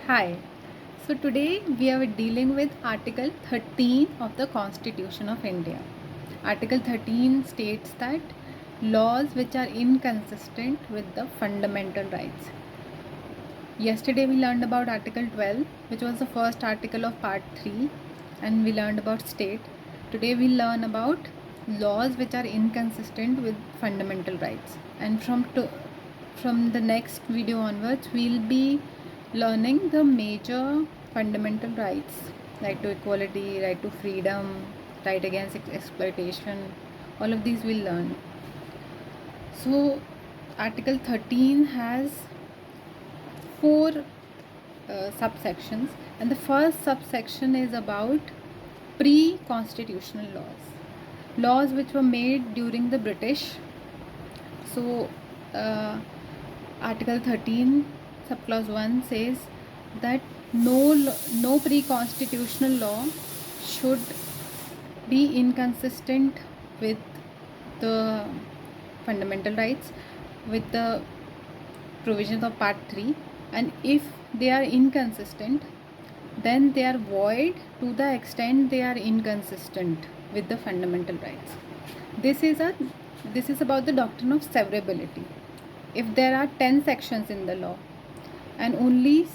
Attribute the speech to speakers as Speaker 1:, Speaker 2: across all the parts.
Speaker 1: Hi. So today we are dealing with Article 13 of the Constitution of India. Article 13 states that laws which are inconsistent with the fundamental rights. Yesterday we learned about Article 12, which was the first article of Part 3, and we learned about state. Today we learn about laws which are inconsistent with fundamental rights. And from the next video onwards, we'll be learning the major fundamental rights: right to equality, right to freedom, right against exploitation. All of these we'll learn. So Article 13 has four subsections, and the first subsection is about pre-constitutional laws which were made during the British. So Article 13 subclause 1 says that no pre-constitutional law should be inconsistent with the fundamental rights, with the provisions of Part 3, and if they are inconsistent, then they are void to the extent they are inconsistent with the fundamental rights. This is about the doctrine of severability. If there are 10 sections in the law and only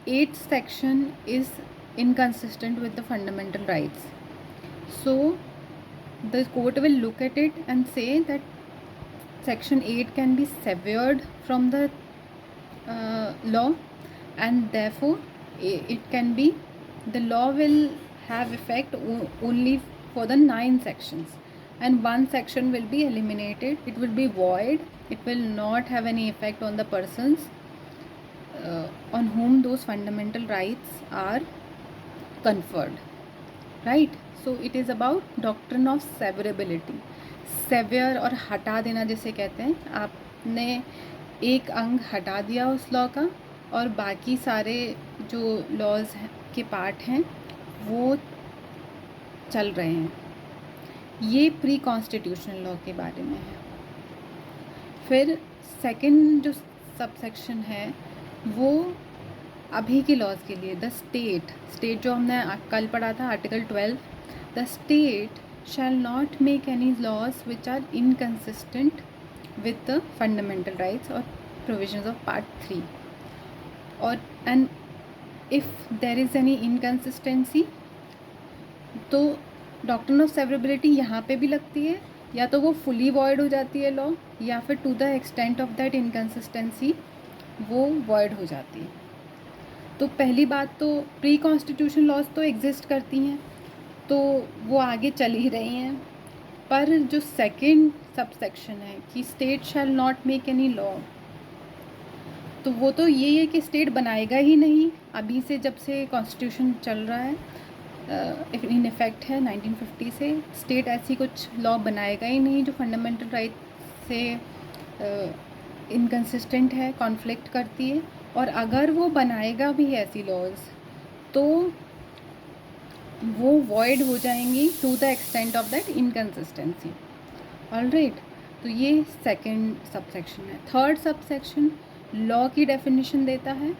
Speaker 1: 8th section is inconsistent with the fundamental rights, so the court will look at it and say that section 8 can be severed from the law, and therefore the law will have effect only for the 9 sections, and one section will be eliminated. It will be void. It will not have any effect on the persons on whom those fundamental rights are conferred, right? So it is about doctrine of severability. Sever और हटा देना जिसे कहते हैं, आपने एक अंग हटा दिया उस लॉ का और बाकी सारे जो लॉज के पार्ट हैं वो चल रहे हैं. ये प्री कॉन्स्टिट्यूशनल लॉ के बारे में है. फिर सेकंड जो सबसेक्शन है वो अभी के लॉज के लिए, द स्टेट जो हमने कल पढ़ा था, article 12, the state shall not make any laws which are inconsistent with the fundamental rights or provisions of Part 3. And if there is any inconsistency, तो डॉक्ट्रिन ऑफ सेवरेबिलिटी यहाँ पे भी लगती है, या तो वो फुली वॉइड हो जाती है लॉ, या फिर to the extent of that inconsistency वो वॉइड हो जाती है. तो पहली बात तो प्री कॉन्स्टिट्यूशन लॉज तो एग्जिस्ट करती हैं, तो वो आगे चल ही रही हैं. पर जो सेकंड सबसेक्शन है कि state shall not make any law, तो वो तो ये है कि स्टेट बनाएगा ही नहीं. अभी से जब से कॉन्स्टिट्यूशन चल रहा है, इन इफेक्ट है 1950 से, स्टेट ऐसी कुछ लॉ बनाएगा ही नहीं जो फंडामेंटल राइट से इनकन्सिस्टेंट है, कॉन्फ्लिक्ट करती है. और अगर वो बनाएगा भी ऐसी लॉज तो वो वॉइड हो जाएंगी to the extent of that inconsistency. Alright, तो ये सेकंड सबसेक्शन है. थर्ड सबसेक्शन लॉ की डेफिनेशन देता है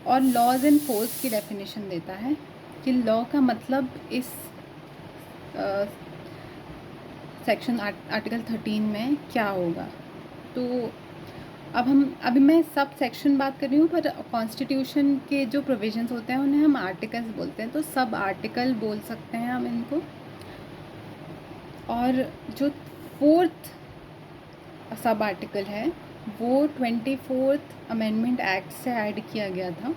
Speaker 1: और लॉज एंड फोर्स की डेफिनेशन देता है कि लॉ का मतलब इस सेक्शन आर्टिकल 13 में क्या होगा. तो अभी मैं सब सेक्शन बात कर रही हूँ, पर कॉन्स्टिट्यूशन के जो प्रोविजंस होते हैं उन्हें हम आर्टिकल्स बोलते हैं, तो सब आर्टिकल बोल सकते हैं हम इनको. और जो फोर्थ सब आर्टिकल है वो 24th अमेंडमेंट एक्ट से ऐड किया गया था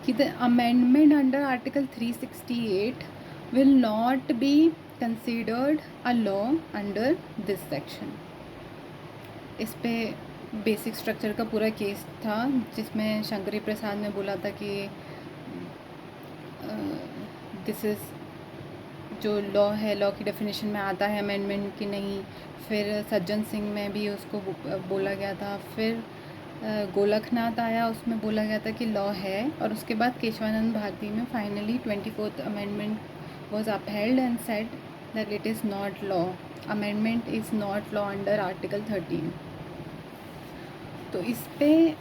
Speaker 1: कि the amendment under article 368 will not be considered a law under this section. इस पे बेसिक स्ट्रक्चर का पूरा केस था जिसमें शंकरी प्रसाद ने बोला था कि दिस इज़ जो लॉ है, लॉ की डेफिनेशन में आता है अमेंडमेंट की नहीं. फिर सज्जन सिंह में भी उसको बोला गया था. फिर गोलखनाथ आया, उसमें बोला गया था कि लॉ है. और उसके बाद केशवानंद भारती में finally 24th amendment was upheld and said that it is not law. Amendment is not law under article 13. तो इस पे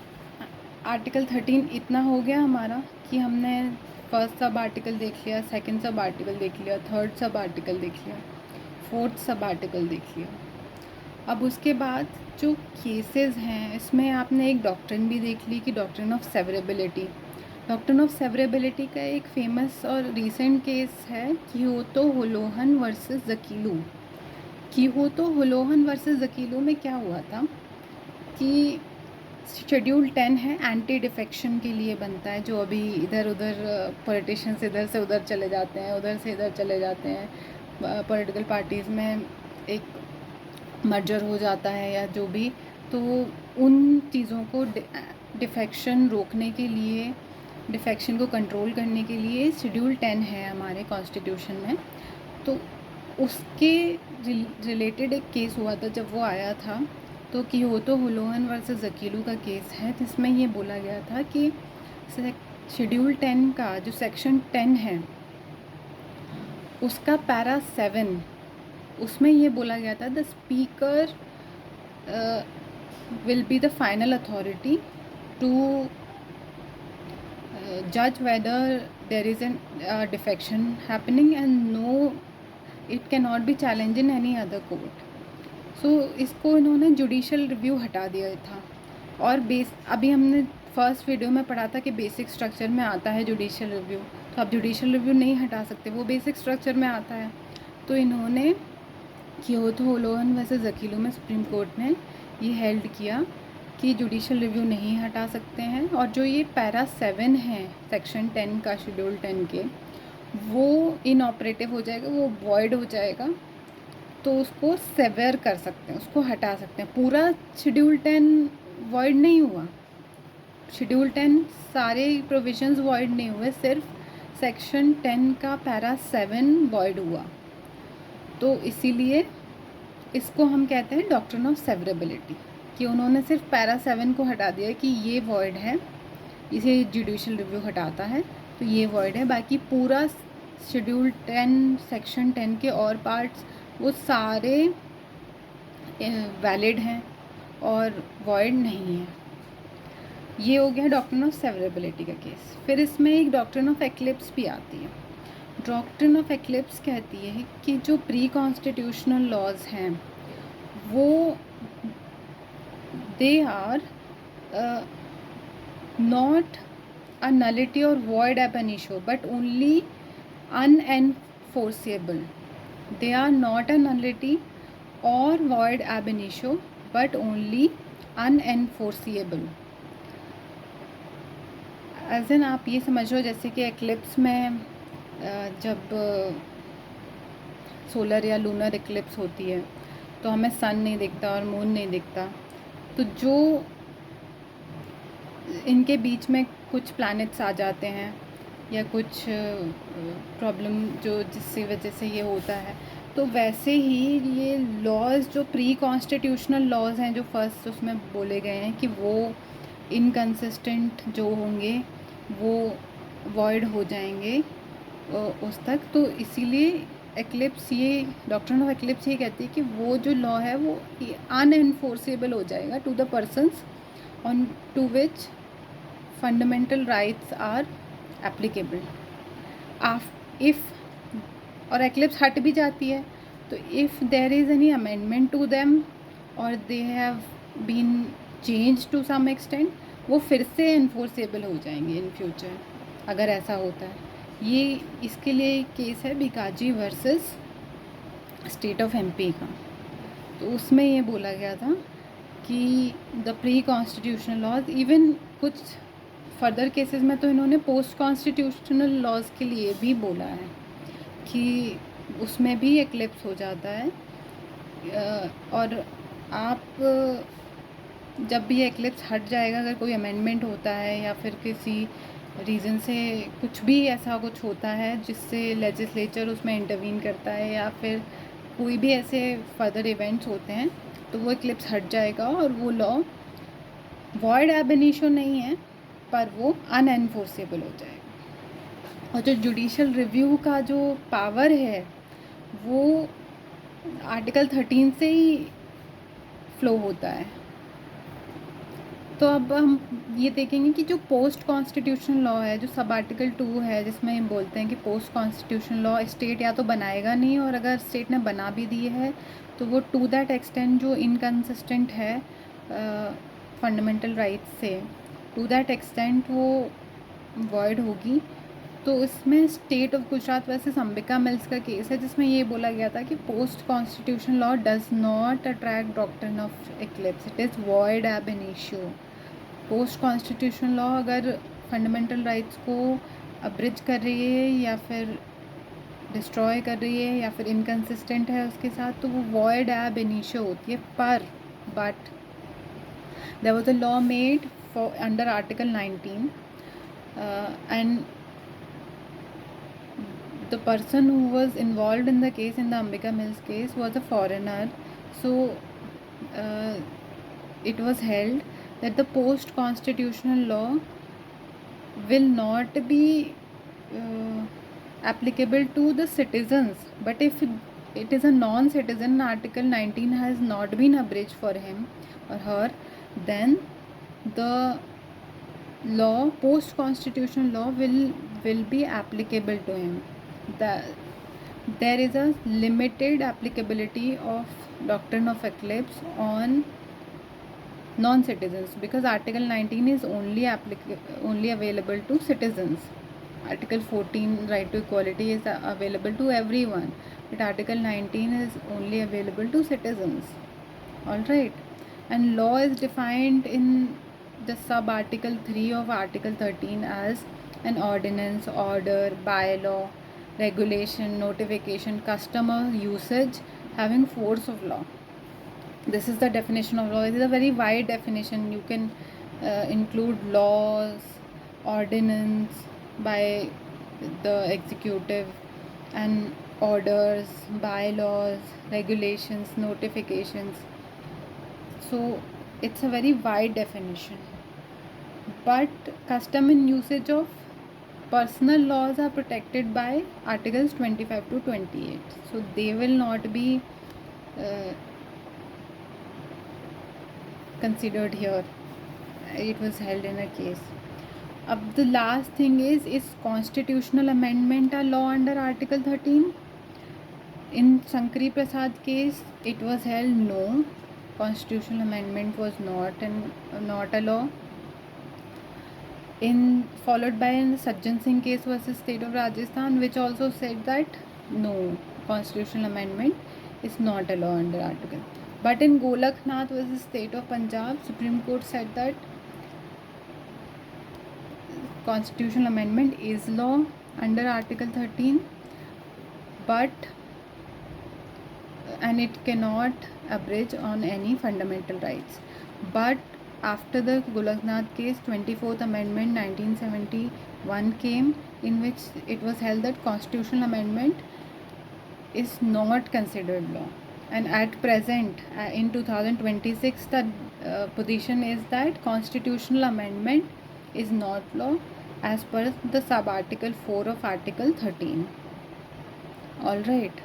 Speaker 1: आर्टिकल 13 इतना हो गया हमारा कि हमने फर्स्ट सब आर्टिकल देख लिया, सेकंड सब आर्टिकल देख लिया, थर्ड सब आर्टिकल देख लिया, फोर्थ सब आर्टिकल देख लिया। अब उसके बाद जो केसेस हैं इसमें आपने एक डॉक्ट्रिन भी देख ली कि doctrine of severability. Doctrine of severability का एक फेमस और रीसेंट केस है कियोतो होलोहन वर्सेस जकीलू। कियोतो होलोहन वर्सेस जकीलू में क्या हुआ था कि शेड्यूल 10 है, एंटी डिफेक्शन के लिए बनता है, जो अभी इधर उधर पॉलिटिशियंस इधर से उधर चले जाते हैं, उधर से इधर चले जाते हैं, पॉलिटिकल पार्टीज़ में एक मर्जर हो जाता है या जो भी, तो उन चीज़ों को डिफेक्शन रोकने के लिए, डिफेक्शन को कंट्रोल करने के लिए शेड्यूल 10 है हमारे कॉन्स्टिट्यूशन में। तो उसके रिलेटेड एक केस हुआ था जब वो आया था, तो कियोतो होलोहन वर्सेस जकीलू का केस है, जिसमें ये बोला गया था कि शेड्यूल 10 का जो सेक्शन 10 है उसका पैरा 7, उसमें ये बोला गया था the speaker will be the final authority to जज whether there is an defection happening and no it can not be challenge in any other court. So इसको इन्होंने जुडिशल रिव्यू हटा दिया था। और अभी हमने फर्स्ट वीडियो में पढ़ा था कि बेसिक स्ट्रक्चर में आता है जुडिशल रिव्यू, तो आप जुडिशल रिव्यू नहीं हटा सकते, वो बेसिक स्ट्रक्चर में आता है। तो इन्होंने कियोतो होलोहन वैसे जकीलू में सुप्रीम कोर्ट ने ये हेल्ड किया कि जुडिशल रिव्यू नहीं हटा सकते हैं, और जो ये पैरा 7 है सेक्शन 10 का शेड्यूल 10 के, वो इनऑपरेटिव हो जाएगा, वो वॉइड हो जाएगा, तो उसको सेवर कर सकते हैं, उसको हटा सकते हैं। पूरा शेड्यूल 10 वॉइड नहीं हुआ, शेड्यूल 10 सारे प्रोविजंस वॉइड नहीं हुए, सिर्फ सेक्शन 10 का पैरा 7 वॉइड हुआ। तो इसीलिए इसको हम कहते हैं डॉक्ट्रिन ऑफ सेवरेबिलिटी, कि उन्होंने सिर्फ पैरा 7 को हटा दिया कि ये वॉइड है, इसे जुडिशल रिव्यू हटाता है तो ये वॉइड है, बाकी पूरा शेड्यूल 10 सेक्शन 10 के और पार्ट्स वो सारे वैलिड हैं और वॉइड नहीं है। ये हो गया डॉक्ट्रिन ऑफ सेवरेबिलिटी का केस। फिर इसमें एक डॉक्ट्रिन ऑफ एक्लिप्स भी आती है। डॉक्ट्रिन ऑफ एक्लिप्स कहती है कि जो प्री कॉन्स्टिट्यूशनल लॉज हैं वो they are not a nullity or void ab initio but only unenforceable. They are not a nullity or void ab initio but only unenforceable. As an आप ये समझ लो जैसे कि एक्लिप्स में जब सोलर या लूनर एक्लिप्स होती है तो हमें सन नहीं दिखता और मून नहीं दिखता, तो जो इनके बीच में कुछ प्लैनेट्स आ जाते हैं या कुछ प्रॉब्लम जो जिसकी वजह से ये होता है, तो वैसे ही ये लॉज जो प्री कॉन्स्टिट्यूशनल लॉज हैं जो फर्स्ट उसमें बोले गए हैं कि वो इनकंसिस्टेंट जो होंगे वो वॉइड हो जाएंगे उस तक। तो इसीलिए एक्लिप्स, ये डॉक्ट्रिन ऑफ एक्लिप्स ये कहती है कि वो जो लॉ है वो अनएनफोर्सेबल हो जाएगा to the persons on to which fundamental rights are applicable. If और एक्लिप्स हट भी जाती है तो if there is any amendment to them और they have been change to some extent, वो फिर से इन्फोर्सेबल हो जाएंगे इन फ्यूचर अगर ऐसा होता है। ये इसके लिए केस है Bhikaji versus state of MP का। तो उसमें ये बोला गया था कि the pre constitutional laws, even कुछ फर्दर केसेस में तो इन्होंने पोस्ट कॉन्स्टिट्यूशनल लॉज के लिए भी बोला है कि उसमें भी एक्लिप्स हो जाता है। और आप जब भी एक्लिप्स हट जाएगा, अगर कोई अमेंडमेंट होता है या फिर किसी रीज़न से कुछ भी ऐसा कुछ होता है जिससे लेजिस्लेचर उसमें इंटरवीन करता है या फिर कोई भी ऐसे फर्दर इवेंट्स होते हैं, तो वो एक्लिप्स हट जाएगा और वो लॉ वॉइड एब इनिशियो नहीं है पर वो अनएनफोर्सेबल हो जाएगा। और जो जुडिशल रिव्यू का जो पावर है वो आर्टिकल 13 से ही फ्लो होता है। तो अब हम ये देखेंगे कि जो पोस्ट कॉन्स्टिट्यूशन लॉ है, जो सब आर्टिकल 2 है, जिसमें हम बोलते हैं कि पोस्ट कॉन्स्टिट्यूशन लॉ स्टेट या तो बनाएगा नहीं, और अगर स्टेट ने बना भी दी है तो वो टू दैट एक्सटेंट जो इनकन्सिस्टेंट है फंडामेंटल राइट्स से, टू दैट एक्सटेंट वो वॉइड होगी। तो इसमें state of Gujarat versus Ambika mills का केस है, जिसमें ये बोला गया था कि post constitution law does not attract doctrine of eclipse, it is void एब इनिशियो। पोस्ट कॉन्स्टिट्यूशन लॉ अगर फंडामेंटल राइट्स को अब्रिज कर रही है या फिर डिस्ट्रॉय कर रही है या फिर इनकन्सिस्टेंट है उसके साथ, तो वो वॉइड एब इनिशियो होती है। पर but there was a law made for under article 19 and the person who was involved in the case, in the Ambika Mills case, was a foreigner. So it was held that the post constitutional law will not be applicable to the citizens, but if it is a non-citizen, article 19 has not been abridged for him or her, then the law, post constitutional law, will be applicable to him. There is a limited applicability of doctrine of eclipse on non-citizens, because article 19 is only available to citizens. Article 14, right to equality, is available to everyone, but article 19 is only available to citizens. All right. And law is defined in the sub article 3 of article 13 as an ordinance, order, bylaw, regulation, notification, custom or usage having force of law. This is the definition of law. It is a very wide definition. You can include laws, ordinance by the executive, and orders, bylaws, regulations, notifications. So it's a very wide definition. But custom and usage of personal laws are protected by articles 25 to 28. So they will not be considered here. It was held in a case. The last thing is constitutional amendment a law under article 13? In Shankari Prasad case, it was held no, constitutional amendment was not a law. Followed by in the Sajjan Singh case versus State of Rajasthan, which also said that no, constitutional amendment is not a law under article. But in Golaknath versus State of Punjab, Supreme Court said that constitutional amendment is law under article 13, and it cannot abridge on any fundamental rights. But after the Golaknath case, 24th Amendment 1971 came, in which it was held that constitutional amendment is not considered law. And at present, in 2026, the position is that constitutional amendment is not law as per the sub-article 4 of article 13. Alright.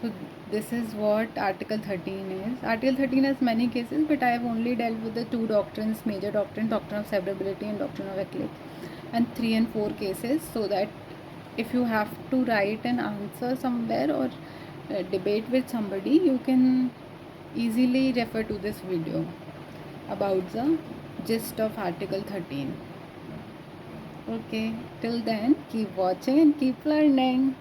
Speaker 1: So this is what article 13 is. Article 13 has many cases, but I have only dealt with the two doctrines, major doctrine, doctrine of severability and doctrine of eclipse, and 3 and 4 cases, so that if you have to write an answer somewhere or debate with somebody, you can easily refer to this video about the gist of article 13. Okay, till then, keep watching and keep learning.